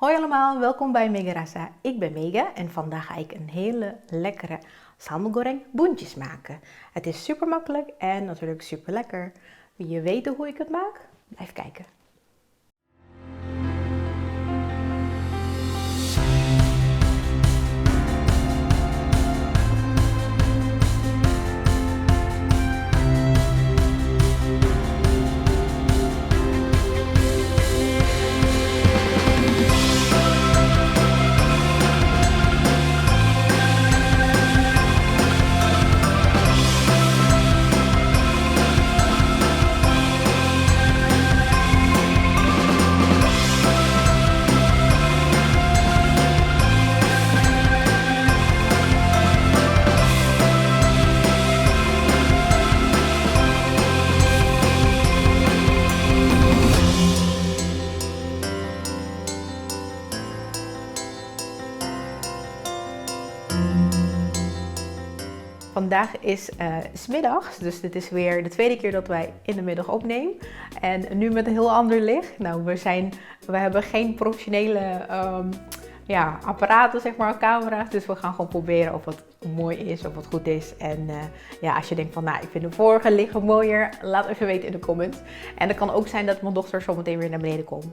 Hoi allemaal, welkom bij Mega Rasa. Ik ben Mega en vandaag ga ik een hele lekkere sambal goreng boontjes maken. Het is super makkelijk en natuurlijk super lekker. Wil je weten hoe ik het maak? Blijf kijken. Vandaag is 's middags, dus dit is weer de tweede keer dat wij in de middag opnemen. En nu met een heel ander licht. Nou, we hebben geen professionele apparaten, zeg maar, camera's. Dus we gaan gewoon proberen of het mooi is, of het goed is. En als je denkt van, nou, ik vind de vorige licht mooier, laat even weten in de comments. En het kan ook zijn dat mijn dochter zo meteen weer naar beneden komt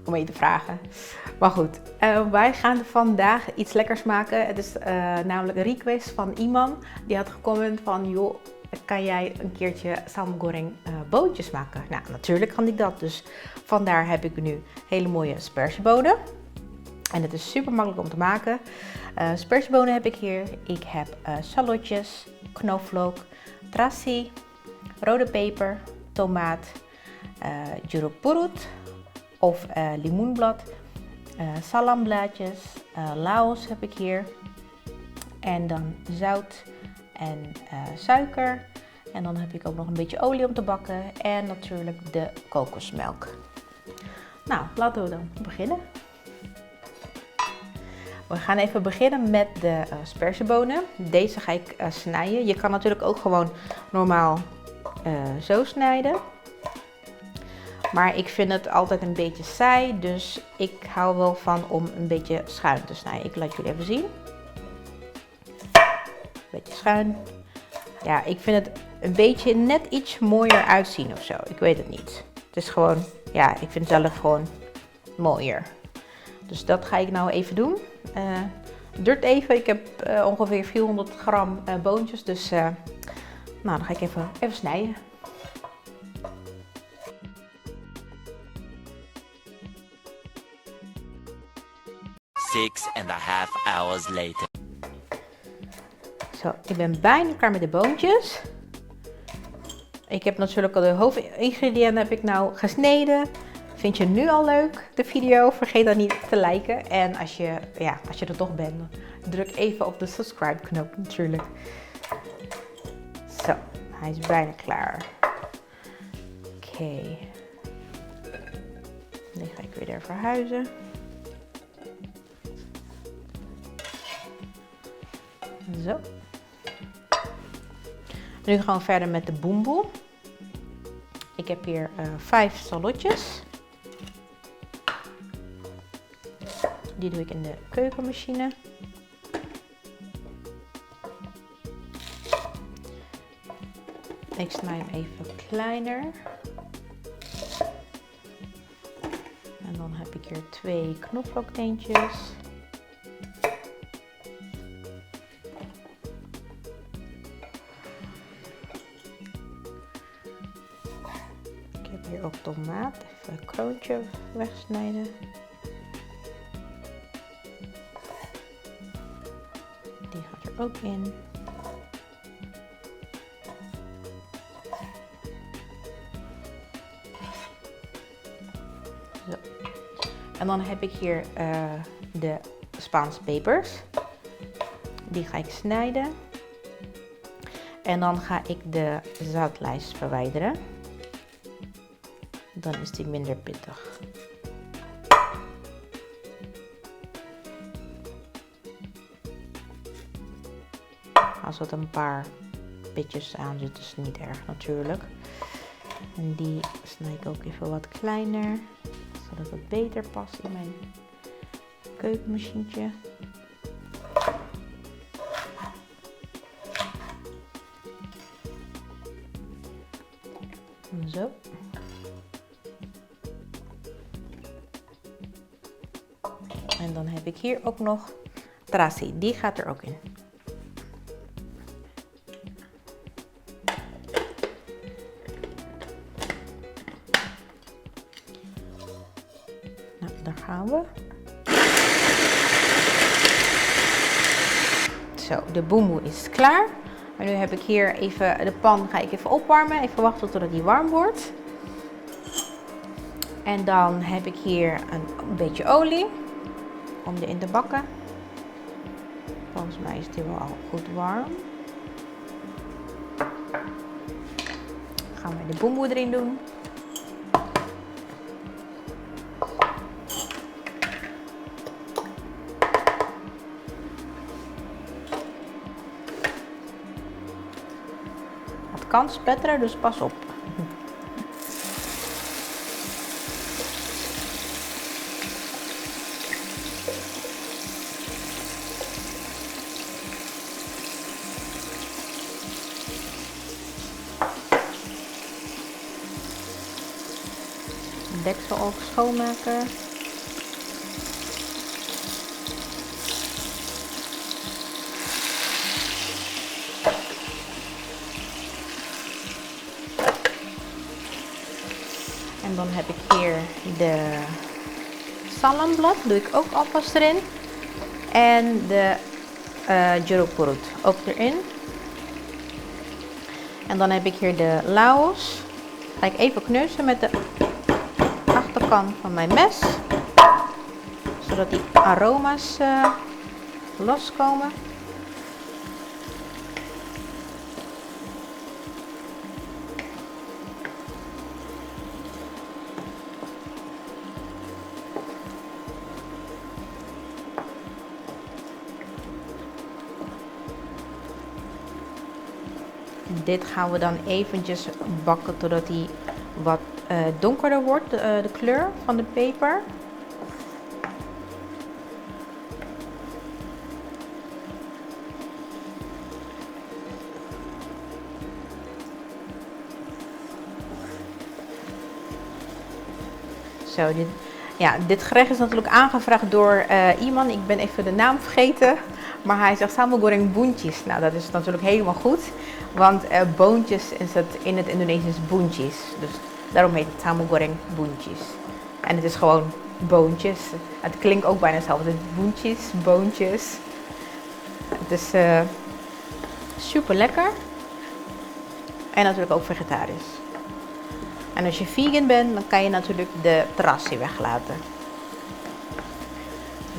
om mee te vragen. Maar goed, wij gaan vandaag iets lekkers maken. Het is namelijk een request van iemand. Die had gecomment van, joh, kan jij een keertje sambal goreng boontjes maken? Nou, natuurlijk kan ik dat. Dus vandaar heb ik nu hele mooie spersiebonen. En het is super makkelijk om te maken. Spersiebonen heb ik hier. Ik heb shallotjes, knoflook, terasi, rode peper, tomaat, jeruk purut of limoenblad, salamblaadjes, laos heb ik hier. En dan zout en suiker. En dan heb ik ook nog een beetje olie om te bakken. En natuurlijk de kokosmelk. Nou, laten we dan beginnen. We gaan even beginnen met de spersiebonen. Deze ga ik snijden. Je kan natuurlijk ook gewoon normaal zo snijden. Maar ik vind het altijd een beetje saai, dus ik hou wel van om een beetje schuin te snijden. Ik laat jullie even zien. Een beetje schuin. Ja, ik vind het een beetje net iets mooier uitzien of zo. Ik weet het niet. Het is gewoon, ja, ik vind het zelf gewoon mooier. Dus dat ga ik nou even doen. Het duurt even. Ik heb ongeveer 400 gram boontjes. Dus nou, dan ga ik even snijden. Six and a half hours later. Zo, ik ben bijna klaar met de boontjes. Ik heb natuurlijk al de hoofdingrediënten heb ik nou gesneden. Vind je nu al leuk, de video? Vergeet dan niet te liken. En als je er toch bent, druk even op de subscribe knop natuurlijk. Zo, hij is bijna klaar. Oké. Nu ga ik weer daar verhuizen. Zo. Nu gaan we verder met de boemboe. Ik heb hier 5 shallotjes. Die doe ik in de keukenmachine. Ik snij hem even kleiner. En dan heb ik hier 2 knoflookteentjes. Ik heb hier ook tomaat. Even een kroontje wegsnijden. Die gaat er ook in. Zo. En dan heb ik hier de Spaanse pepers. Die ga ik snijden. En dan ga ik de zoutlijst verwijderen. Dan is die minder pittig. Als het een paar pitjes aan zitten, is het niet erg natuurlijk. En die snij ik ook even wat kleiner, zodat het beter past in mijn keukenmachientje. Zo. En dan heb ik hier ook nog trassi, die gaat er ook in. Nou, daar gaan we. Zo, de boemboe is klaar. Maar nu heb ik hier even de pan, ga ik even opwarmen. Even wachten totdat die warm wordt. En dan heb ik hier een beetje olie om erin te bakken. Volgens mij is die wel al goed warm. Gaan we de boemboe erin doen. Het kan spetteren, dus pas op. Deksel ook schoonmaken. En dan heb ik hier de salamblad, doe ik ook alvast erin. En de jeruk purut ook erin. En dan heb ik hier de laos. Ga ik even kneuzen met de achterkant van mijn mes, zodat die aroma's loskomen. Dit gaan we dan eventjes bakken totdat die wat donkerder wordt, de kleur van de peper. Zo, dit gerecht is natuurlijk aangevraagd door iemand. Ik ben even de naam vergeten. Maar hij zegt sambal goreng buncis. Nou, dat is natuurlijk helemaal goed. Want boontjes is het in het Indonesisch buncis. Dus daarom heet het sambal goreng buncis. En het is gewoon boontjes. Het klinkt ook bijna hetzelfde. Het is buncis, boontjes. Het is super lekker. En natuurlijk ook vegetarisch. En als je vegan bent, dan kan je natuurlijk de terrassie weglaten.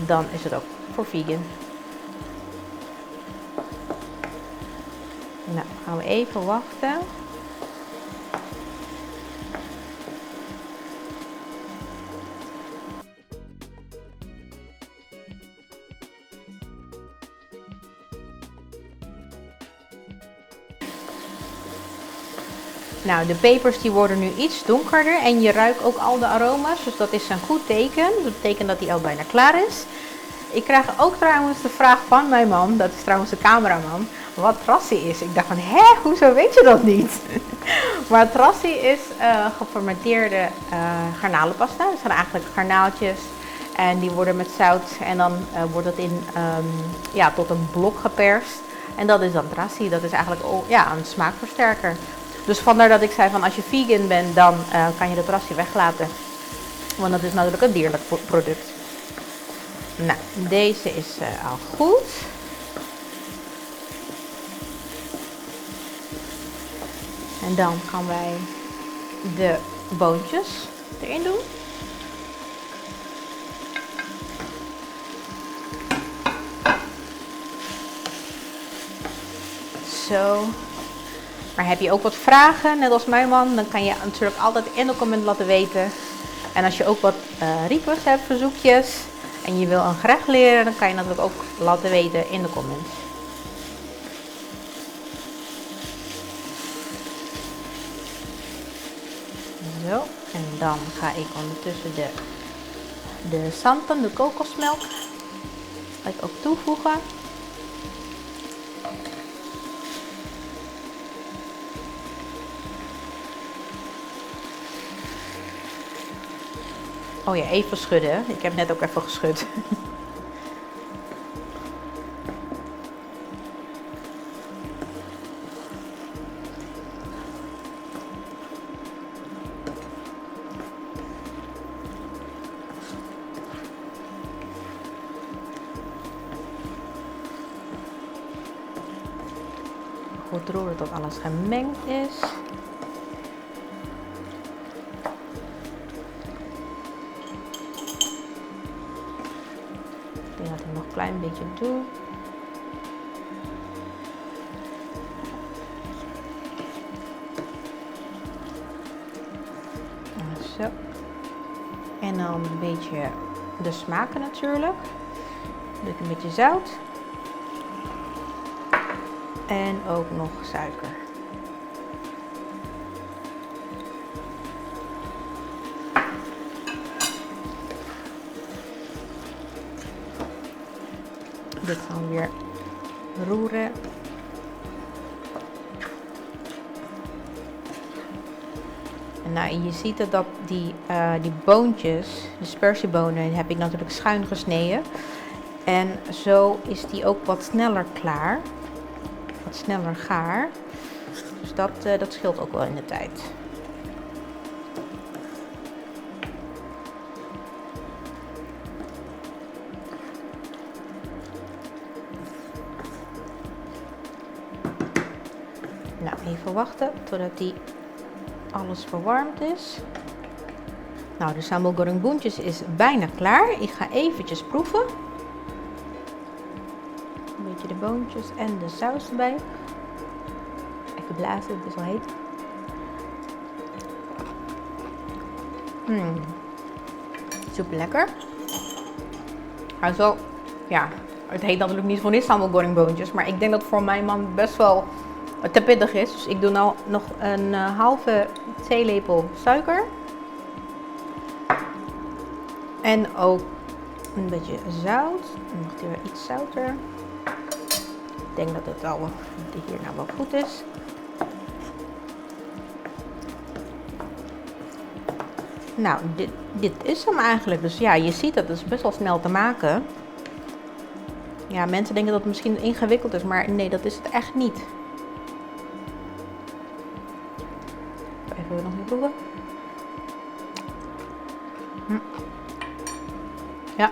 Dan is het ook voor vegan. Nou, gaan we even wachten. Nou, de pepers die worden nu iets donkerder en je ruikt ook al de aroma's, dus dat is een goed teken. Dat betekent dat die al bijna klaar is. Ik krijg ook trouwens de vraag van mijn man, dat is trouwens de cameraman, wat trassi is. Ik dacht van, hoezo weet je dat niet? Maar trassi is gefermenteerde garnalenpasta. Dat zijn eigenlijk garnaaltjes en die worden met zout en dan wordt het in, tot een blok geperst. En dat is dan trassi, dat is eigenlijk een smaakversterker. Dus vandaar dat ik zei van als je vegan bent, dan kan je de trassi weglaten. Want dat is natuurlijk een dierlijk product. Nou, deze is al goed. En dan gaan wij de boontjes erin doen. Zo. Maar heb je ook wat vragen, net als mijn man, dan kan je natuurlijk altijd in de comment laten weten. En als je ook wat requests hebt, verzoekjes, en je wil een gerecht leren, dan kan je natuurlijk ook laten weten in de comments. Zo, en dan ga ik ondertussen de santan, de kokosmelk, ga ik ook toevoegen. Oh ja, even schudden. Ik heb net ook even geschud. Goed roeren tot alles gemengd is. Ik denk dat ik nog een klein beetje doe. Zo. En dan een beetje de smaken natuurlijk. Dan doe ik een beetje zout. En ook nog suiker. Dit gaan we weer roeren. En nou, je ziet dat die boontjes, de spersiebonen, heb ik natuurlijk schuin gesneden. En zo is die ook wat sneller klaar. Wat sneller gaar. Dus dat scheelt ook wel in de tijd. Nou, even wachten totdat die alles verwarmd is. Nou, de sambal goreng boontjes is bijna klaar. Ik ga eventjes proeven. Een beetje de boontjes en de saus erbij. Even blazen, het is al heet. Super lekker. Hij is wel, ja, het heet natuurlijk niet voor niets sambal goreng boontjes, maar ik denk dat voor mijn man best wel te pittig is. Dus ik doe nou nog een halve theelepel suiker. En ook een beetje zout. Dan mag die weer iets zouter. Ik denk dat het al hier nou wel goed is. Nou, dit is hem eigenlijk. Dus ja, je ziet dat het is best wel snel te maken. Ja, mensen denken dat het misschien ingewikkeld is, maar nee, dat is het echt niet. Even nog niet proeven. Ja.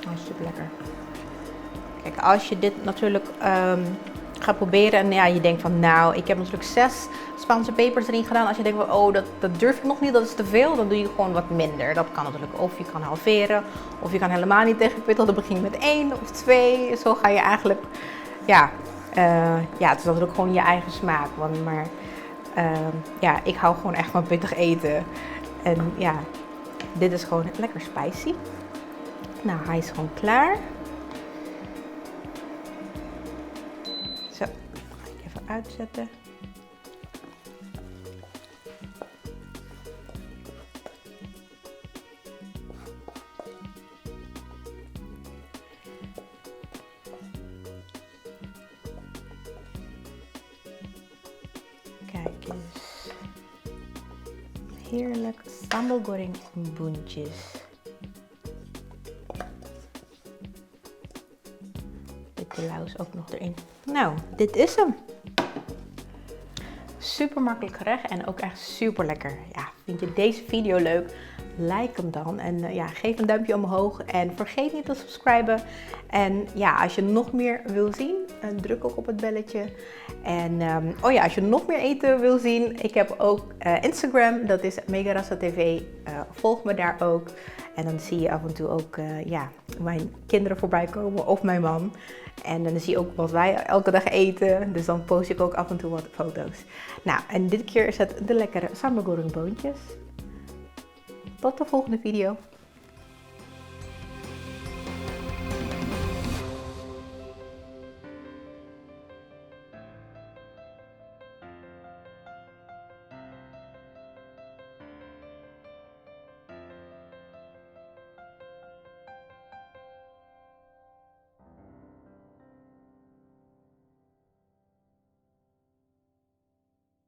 Oh, super lekker. Kijk, als je dit natuurlijk gaat proberen en ja, je denkt van nou, ik heb natuurlijk 6 Spaanse pepers erin gedaan. Als je denkt van oh, dat durf ik nog niet, dat is te veel, dan doe je gewoon wat minder. Dat kan natuurlijk. Of je kan halveren, of je kan helemaal niet tegen pittig. Dan begin je met 1 of 2. Zo ga je eigenlijk, ja, het is natuurlijk gewoon je eigen smaak. Maar ja, ik hou gewoon echt van pittig eten. En ja, dit is gewoon lekker spicy. Nou, hij is gewoon klaar. Zo, ga ik even uitzetten. Kijk eens. Heerlijk sambal goreng boontjes. De laus ook nog erin. Nou, dit is hem. Super makkelijk gerecht en ook echt super lekker. Ja, vind je deze video leuk? Like hem dan en ja, geef een duimpje omhoog en vergeet niet te subscriben. En ja, als je nog meer wil zien, druk ook op het belletje. En oh ja, als je nog meer eten wil zien, ik heb ook Instagram, dat is Megarasa TV. Volg me daar ook. En dan zie je af en toe ook ja, mijn kinderen voorbij komen of mijn man. En dan zie je ook wat wij elke dag eten. Dus dan post ik ook af en toe wat foto's. Nou, en dit keer is het de lekkere sambal goreng boontjes. Tot de volgende video.